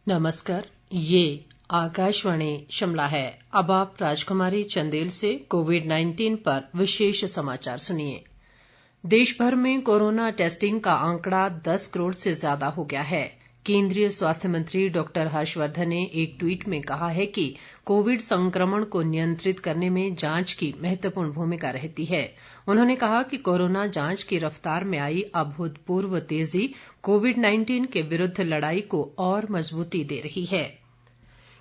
नमस्कार, ये आकाशवाणी शिमला है। अब आप राजकुमारी चंदेल से कोविड-19 पर विशेष समाचार सुनिए। देश भर में कोरोना टेस्टिंग का आंकड़ा 10 करोड़ से ज्यादा हो गया है। केंद्रीय स्वास्थ्य मंत्री डॉक्टर हर्षवर्धन ने एक ट्वीट में कहा है कि कोविड संक्रमण को नियंत्रित करने में जांच की महत्वपूर्ण भूमिका रहती है। उन्होंने कहा कि कोरोना जांच की रफ्तार में आई अभूतपूर्व तेजी कोविड-19 के विरुद्ध लड़ाई को और मजबूती दे रही है।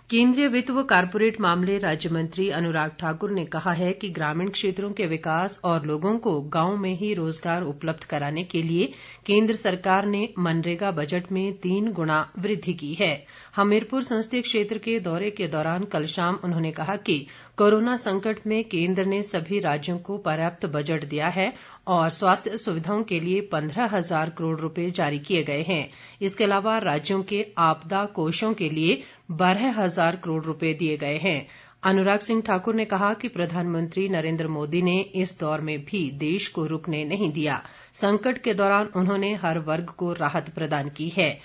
केंद्रीय वित्त व कारपोरेट मामले राज्य मंत्री अनुराग ठाकुर ने कहा है कि ग्रामीण क्षेत्रों के विकास और लोगों को गांव में ही रोजगार उपलब्ध कराने के लिए केंद्र सरकार ने मनरेगा बजट में 3 गुना वृद्धि की है। हमीरपुर संसदीय क्षेत्र के दौरे के दौरान कल शाम उन्होंने कहा कि कोरोना संकट में केंद्र ने सभी राज्यों को पर्याप्त बजट दिया है और स्वास्थ्य सुविधाओं के लिए 15,000 करोड़ रुपए जारी किए गए हैं। इसके अलावा राज्यों के आपदा कोषों के लिए 12,000 करोड़ रुपए दिए गए हैं। अनुराग सिंह ठाकुर ने कहा कि प्रधानमंत्री नरेंद्र मोदी ने इस दौर में भी देश को रुकने नहीं दिया। संकट के दौरान उन्होंने हर वर्ग को राहत प्रदान की है।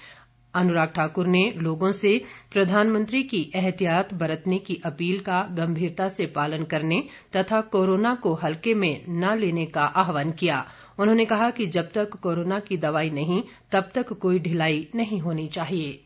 अनुराग ठाकुर ने लोगों से प्रधानमंत्री की एहतियात बरतने की अपील का गंभीरता से पालन करने तथा कोरोना को हल्के में न लेने का आह्वान किया। उन्होंने कहा कि जब तक कोरोना की दवाई नहीं तब तक कोई ढिलाई नहीं होनी चाहिए।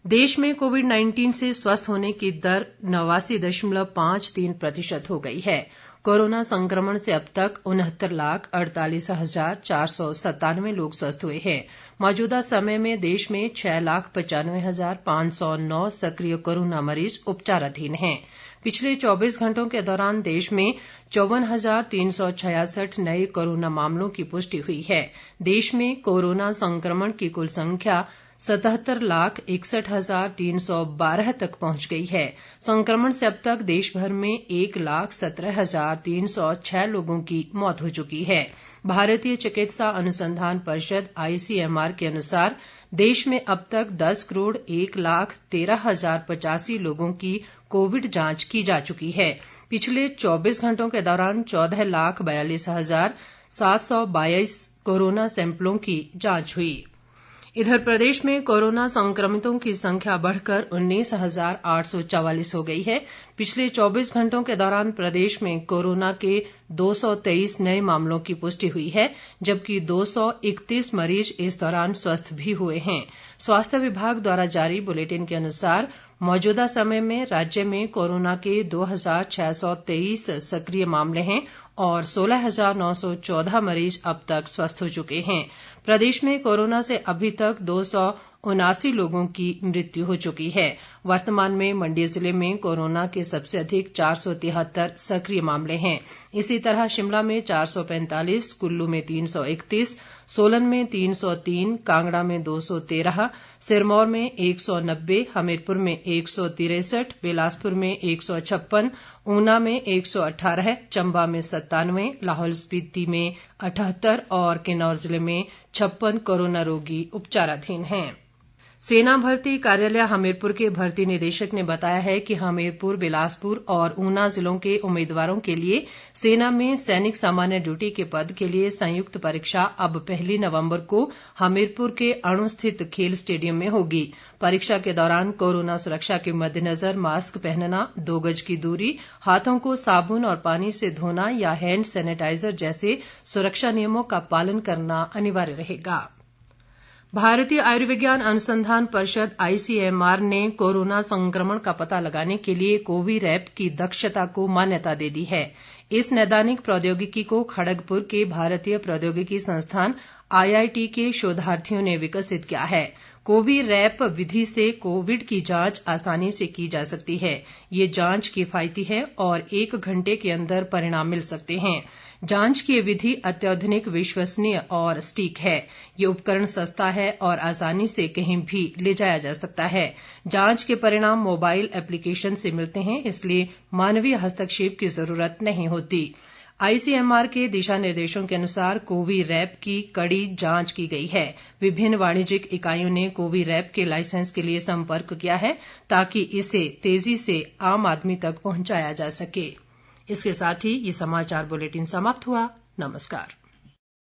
देश में कोविड-19 से स्वस्थ होने की दर 89.53% हो गई है। कोरोना संक्रमण से अब तक 69,48,497 लोग स्वस्थ हुए हैं। मौजूदा समय में देश में 6,95,509 सक्रिय कोरोना मरीज उपचाराधीन हैं। पिछले 24 घंटों के दौरान देश में 54,366 नए कोरोना मामलों की पुष्टि हुई है। देश में कोरोना संक्रमण की कुल संख्या 77,61,312 तक पहुंच गई है। संक्रमण से अब तक देश भर में 1,17,306 लोगों की मौत हो चुकी है। भारतीय चिकित्सा अनुसंधान परिषद ICMR के अनुसार देश में अब तक 10 करोड़ 1,13,085 लोगों की कोविड जांच की जा चुकी है। पिछले 24 घंटों के दौरान 14,42,722 कोरोना सैंपलों की जांच हुई। इधर प्रदेश में कोरोना संक्रमितों की संख्या बढ़कर 19,844 हो गई है। पिछले 24 घंटों के दौरान प्रदेश में कोरोना के 223 नए मामलों की पुष्टि हुई है, जबकि 231 मरीज इस दौरान स्वस्थ भी हुए हैं। स्वास्थ्य विभाग द्वारा जारी बुलेटिन के अनुसार मौजूदा समय में राज्य में कोरोना के 2,623 सक्रिय मामले हैं और 16,914 मरीज अब तक स्वस्थ हो चुके हैं। प्रदेश में कोरोना से अभी तक 279 लोगों की मृत्यु हो चुकी है। वर्तमान में मंडी जिले में कोरोना के सबसे अधिक 473 सक्रिय मामले हैं। इसी तरह शिमला में 445, कुल्लू में 331, सोलन में 303, कांगड़ा में 213, सिरमौर में 190, हमीरपुर में 163, बिलासपुर में 156, ऊना में 118, चंबा में 97, लाहौल स्पीति में 78 और किन्नौर जिले में 56 कोरोना रोगी उपचाराधीन हैं। सेना भर्ती कार्यालय हमीरपुर के भर्ती निदेशक ने बताया है कि हमीरपुर, बिलासपुर और ऊना जिलों के उम्मीदवारों के लिए सेना में सैनिक सामान्य ड्यूटी के पद के लिए संयुक्त परीक्षा अब 1 नवंबर को हमीरपुर के अणु स्थित खेल स्टेडियम में होगी। परीक्षा के दौरान कोरोना सुरक्षा के मद्देनजर मास्क पहनना, 2 गज की दूरी, हाथों को साबुन और पानी से धोना या हैंड सैनिटाइजर जैसे सुरक्षा नियमों का पालन करना अनिवार्य रहेगा। भारतीय आयुर्विज्ञान अनुसंधान परिषद ICMR ने कोरोना संक्रमण का पता लगाने के लिए कोविरैप की दक्षता को मान्यता दे दी है। इस नैदानिक प्रौद्योगिकी को खड़गपुर के भारतीय प्रौद्योगिकी संस्थान IIT के शोधार्थियों ने विकसित किया है। कोविरैप विधि से कोविड की जांच आसानी से की जा सकती है। ये जांच किफायती है और 1 घंटे के अंदर परिणाम मिल सकते हैं। जांच की विधि अत्याधुनिक, विश्वसनीय और सटीक है। ये उपकरण सस्ता है और आसानी से कहीं भी ले जाया जा सकता है। जांच के परिणाम मोबाइल एप्लीकेशन से मिलते हैं, इसलिए मानवीय हस्तक्षेप की जरूरत नहीं होती। ICMR के दिशा निर्देशों के अनुसार कोविरैप की कड़ी जांच की गई है। विभिन्न वाणिज्यिक इकाइयों ने कोविरैप के लाइसेंस के लिए संपर्क किया है ताकि इसे तेजी से आम आदमी तक पहुंचाया जा सके। इसके साथ ही ये समाचार बुलेटिन समाप्त हुआ। नमस्कार।